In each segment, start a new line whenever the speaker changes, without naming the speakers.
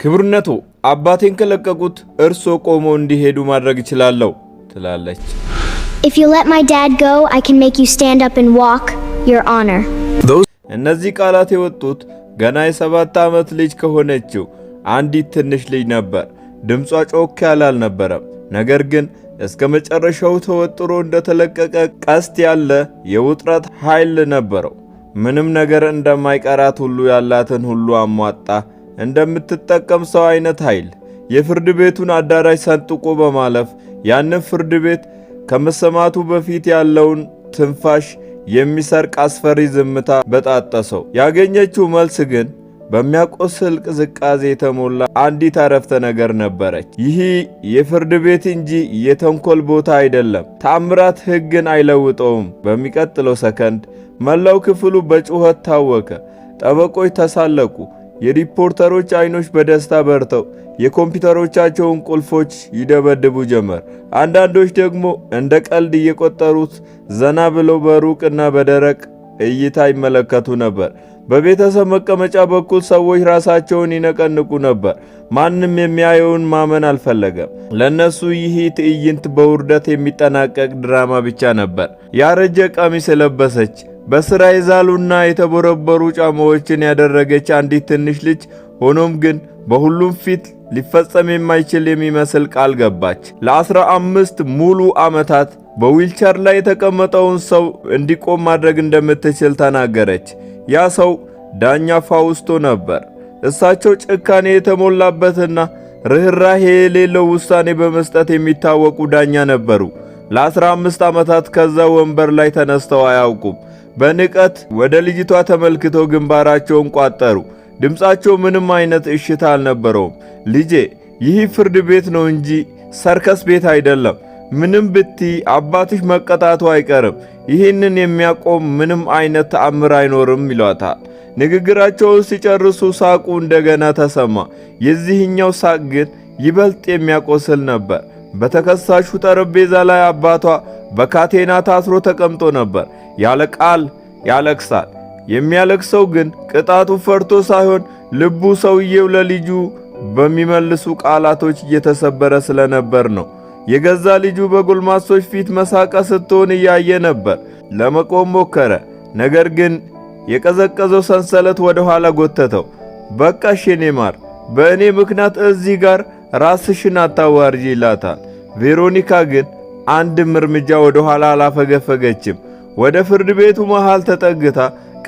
ክብርነቱ አባቴን ከለቀቁት እርሶ ቆሞ እንዲሄዱ ማድረግ ይችላልው ትላለች።
If you let my dad go, I can make you stand up and walk, your honor.
እነዚህ ቃላት የወጡት ገና የ7 ዓመት ልጅ ከሆነችው አንዲት ትንሽ ልጅ ነበር። ድምጿ ጮክ ያለ አልነበረም። ነገር ግን እስከ መጨረሻው ተወጥሮ እንደተለቀቀ ቀስት ያለ የውጥረት ኃይል ነበረው። ምንም ነገር እንደማይቀራት ሁሉ ያላትን ሁሉ አሟጣ እንደምትጠቀም ሰው አይነት ኃይል የፍርድ ቤቱን አዳራሽ ሰንጥቆ በማለፍ ያንን ፍርድ ቤት ከመሰማቱ በፊት ያለውን ትንፋሽ የሚሰርቅ አስፈሪ ዝምታ በጣጠሰው። ያገኘችው መልስ ግን በሚያቆስል ቅዝቃዜ የተሞላ አንዲት አረፍተ ነገር ነበረች። ይህ የፍርድ ቤት እንጂ የተንኮል ቦታ አይደለም። ተአምራት ሕግን አይለውጠውም። በሚቀጥለው ሰከንድ መላው ክፍሉ በጩኸት ታወከ። ጠበቆች ተሳለቁ። የሪፖርተሮች አይኖች በደስታ በርተው የኮምፒውተሮቻቸውን ቁልፎች ይደበድቡ ጀመር። አንዳንዶች ደግሞ እንደ ቀልድ እየቆጠሩት ዘና ብለው በሩቅና በደረቅ እይታ ይመለከቱ ነበር። በቤተሰብ መቀመጫ በኩል ሰዎች ራሳቸውን ይነቀንቁ ነበር። ማንም የሚያየውን ማመን አልፈለገም። ለነሱ ይህ ትዕይንት በውርደት የሚጠናቀቅ ድራማ ብቻ ነበር። ያረጀ ቀሚስ የለበሰች በስራ የዛሉና የተቦረበሩ ጫማዎችን ያደረገች አንዲት ትንሽ ልጅ ሆኖም ግን በሁሉም ፊት ሊፈጸም የማይችል የሚመስል ቃል ገባች። ለ15 ሙሉ ዓመታት በዊልቸር ላይ የተቀመጠውን ሰው እንዲቆም ማድረግ እንደምትችል ተናገረች። ያ ሰው ዳኛ ፋውስቶ ነበር። እሳቸው ጭካኔ የተሞላበትና ርህራሄ የሌለው ውሳኔ በመስጠት የሚታወቁ ዳኛ ነበሩ። ለ15 ዓመታት ከዛ ወንበር ላይ ተነስተው አያውቁም። በንቀት ወደ ልጅቷ ተመልክተው ግንባራቸውን ቋጠሩ። ድምፃቸው ምንም አይነት እሽታ አልነበረውም። ልጄ፣ ይህ ፍርድ ቤት ነው እንጂ ሰርከስ ቤት አይደለም። ምንም ብቲ አባትሽ መቀጣቱ አይቀርም። ይህንን የሚያቆም ምንም አይነት ተአምር አይኖርም ይሏታል። ንግግራቸውን ሲጨርሱ ሳቁ እንደገና ተሰማ። የዚህኛው ሳቅ ግን ይበልጥ የሚያቆስል ነበር። በተከሳሹ ጠረጴዛ ላይ አባቷ በካቴና ታስሮ ተቀምጦ ነበር። ያለ ቃል ያለቅሳል። የሚያለቅሰው ግን ቅጣቱ ፈርቶ ሳይሆን ልቡ ሰውየው ለልጁ በሚመልሱ ቃላቶች እየተሰበረ ስለነበር ነው። የገዛ ልጁ በጎልማሶች ፊት መሳቃ ስትሆን እያየ ነበር። ለመቆም ሞከረ። ነገር ግን የቀዘቀዘው ሰንሰለት ወደ ኋላ ጎተተው። በቃሽ የኔ ማር፣ በእኔ ምክንያት እዚህ ጋር ራስሽን አታዋርጂ ይላታል። ቬሮኒካ ግን አንድም እርምጃ ወደ ኋላ አላፈገፈገችም። ወደ ፍርድ ቤቱ መሃል ተጠግታ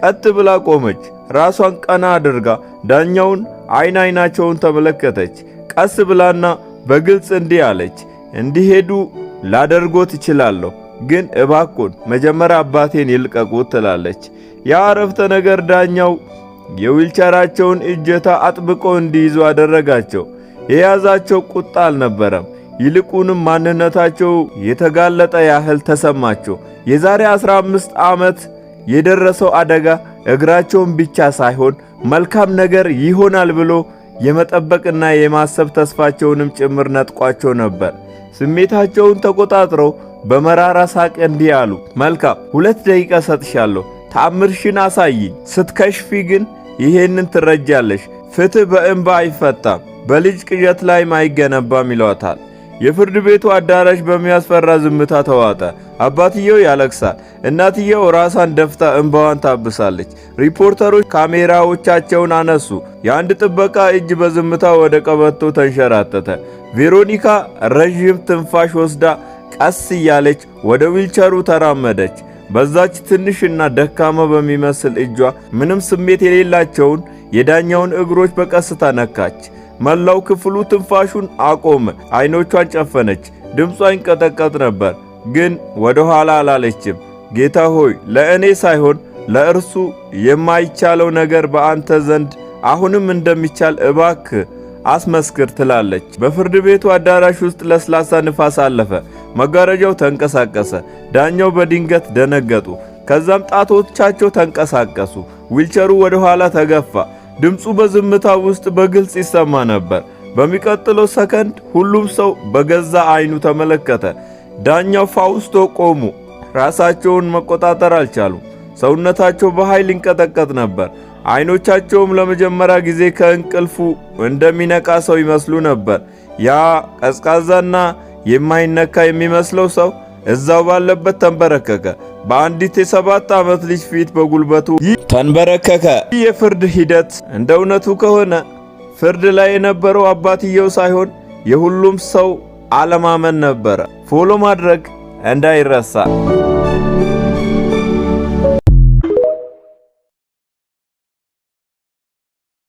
ቀጥ ብላ ቆመች። ራሷን ቀና አድርጋ ዳኛውን አይናቸውን ተመለከተች። ቀስ ብላና በግልጽ እንዲህ አለች፣ እንዲሄዱ ላደርጎት እችላለሁ፣ ግን እባክዎን መጀመሪያ አባቴን ይልቀቁት ትላለች። ያ አረፍተ ነገር ዳኛው የዊልቸራቸውን እጀታ አጥብቆ እንዲይዙ አደረጋቸው። የያዛቸው ቁጣ አልነበረም፣ ይልቁንም ማንነታቸው የተጋለጠ ያህል ተሰማቸው። የዛሬ 15 ዓመት የደረሰው አደጋ እግራቸውን ብቻ ሳይሆን መልካም ነገር ይሆናል ብሎ የመጠበቅና የማሰብ ተስፋቸውንም ጭምር ነጥቋቸው ነበር። ስሜታቸውን ተቆጣጥረው በመራራ ሳቅ እንዲህ አሉ፣ መልካም 2 ደቂቃ ሰጥሻለሁ፣ ተአምርሽን አሳይኝ። ስትከሽፊ ግን ይሄንን ትረጃለሽ። ፍትህ በእንባ አይፈታም፣ በልጅ ቅዠት ላይም አይገነባም ይሏታል። የፍርድ ቤቱ አዳራሽ በሚያስፈራ ዝምታ ተዋጠ። አባትየው ያለቅሳል። እናትየው ራሷን ደፍታ እንባዋን ታብሳለች። ሪፖርተሮች ካሜራዎቻቸውን አነሱ። የአንድ ጥበቃ እጅ በዝምታ ወደ ቀበቶ ተንሸራተተ። ቬሮኒካ ረዥም ትንፋሽ ወስዳ ቀስ እያለች ወደ ዊልቸሩ ተራመደች። በዛች ትንሽና ደካማ በሚመስል እጇ ምንም ስሜት የሌላቸውን የዳኛውን እግሮች በቀስታ ነካች። መላው ክፍሉ ትንፋሹን አቆመ። አይኖቿን ጨፈነች። ድምጿ ይንቀጠቀጥ ነበር፣ ግን ወደ ኋላ አላለችም። ጌታ ሆይ፣ ለእኔ ሳይሆን ለእርሱ የማይቻለው ነገር በአንተ ዘንድ አሁንም እንደሚቻል እባክህ አስመስክር ትላለች። በፍርድ ቤቱ አዳራሽ ውስጥ ለስላሳ ንፋስ አለፈ። መጋረጃው ተንቀሳቀሰ። ዳኛው በድንገት ደነገጡ። ከዛም ጣቶቻቸው ተንቀሳቀሱ። ዊልቸሩ ወደ ኋላ ተገፋ። ድምፁ በዝምታ ውስጥ በግልጽ ይሰማ ነበር። በሚቀጥለው ሰከንድ ሁሉም ሰው በገዛ አይኑ ተመለከተ። ዳኛው ፋውስቶ ቆሙ። ራሳቸውን መቆጣጠር አልቻሉም። ሰውነታቸው በኃይል ይንቀጠቀጥ ነበር። አይኖቻቸውም ለመጀመሪያ ጊዜ ከእንቅልፉ እንደሚነቃ ሰው ይመስሉ ነበር። ያ ቀዝቃዛና የማይነካ የሚመስለው ሰው እዛው ባለበት ተንበረከከ። በአንዲት የ7 ዓመት ልጅ ፊት በጉልበቱ ተንበረከከ። ይህ የፍርድ ሂደት እንደ እውነቱ ከሆነ ፍርድ ላይ የነበረው አባትየው ሳይሆን የሁሉም ሰው አለማመን ነበረ። ፎሎ ማድረግ እንዳይረሳ።